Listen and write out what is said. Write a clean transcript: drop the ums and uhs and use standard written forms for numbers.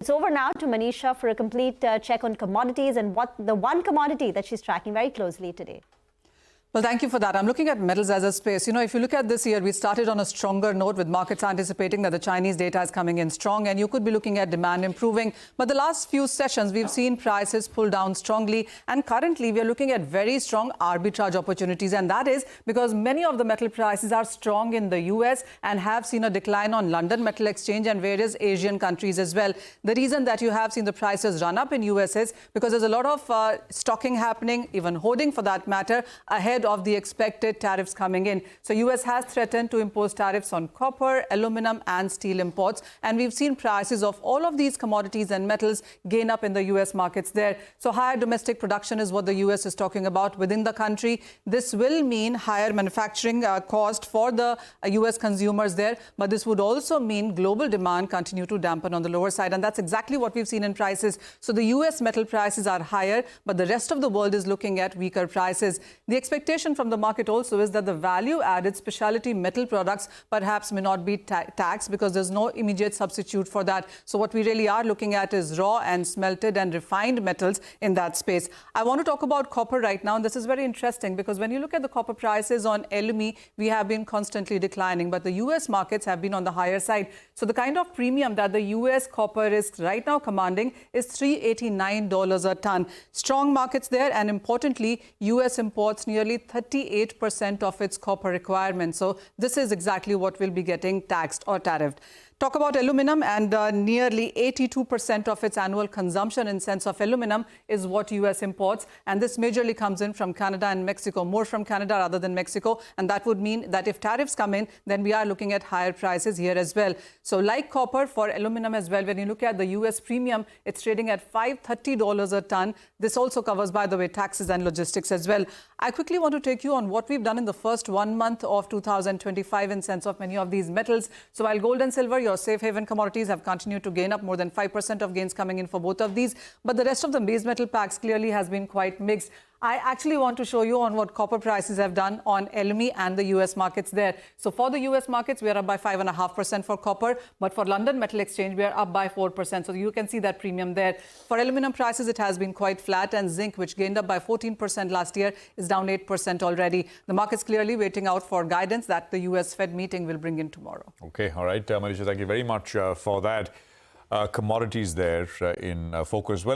It's over now to Manisha for a complete check on commodities and what the one commodity that she's tracking very closely today. Well, thank you for that. I'm looking at metals as a space. You know, if you look at this year, we started on a stronger note with markets anticipating that the Chinese data is coming in strong, and you could be looking at demand improving. But the last few sessions, we've seen prices pull down strongly. And currently, we are looking at very strong arbitrage opportunities. And that is because many of the metal prices are strong in the US and have seen a decline on London Metal Exchange and various Asian countries as well. The reason that you have seen the prices run up in US is because there's a lot of stocking happening, even hoarding for that matter, ahead of the expected tariffs coming in. So US has threatened to impose tariffs on copper, aluminum and steel imports. And we've seen prices of all of these commodities and metals gain up in the US markets there. So higher domestic production is what the US is talking about within the country. This will mean higher manufacturing cost for the US consumers there. But this would also mean global demand continue to dampen on the lower side. And that's exactly what we've seen in prices. So the US metal prices are higher, but the rest of the world is looking at weaker prices. The expectation from the market also is that the value-added specialty metal products perhaps may not be taxed because there's no immediate substitute for that. So what we really are looking at is raw and smelted and refined metals in that space. I want to talk about copper right now, and this is very interesting because when you look at the copper prices on LME, we have been constantly declining, but the US markets have been on the higher side. So the kind of premium that the US copper is right now commanding is $389 a ton. Strong markets there, and importantly, US imports nearly 38% of its copper requirement. So this is exactly what will be getting taxed or tariffed. Talk about aluminum, and nearly 82% of its annual consumption in sense of aluminum is what US imports. And this majorly comes in from Canada and Mexico, more from Canada rather than Mexico. And that would mean that if tariffs come in, then we are looking at higher prices here as well. So like copper for aluminum as well, when you look at the US premium, it's trading at $530 a ton. This also covers, by the way, taxes and logistics as well. I quickly want to take you on what we've done in the first 1 month of 2025 in sense of many of these metals. So while gold and silver, your safe haven commodities have continued to gain up, more than 5% of gains coming in for both of these. But the rest of the base metal packs clearly has been quite mixed. I actually want to show you on what copper prices have done on LME and the US markets there. So for the US markets, we are up by 5.5% for copper, but for London Metal Exchange, we are up by 4%. So you can see that premium there. For aluminum prices, it has been quite flat, and zinc, which gained up by 14% last year, is down 8% already. The market's clearly waiting out for guidance that the US Fed meeting will bring in tomorrow. Okay, all right. Manisha, thank you very much for that. Commodities there in focus. Well,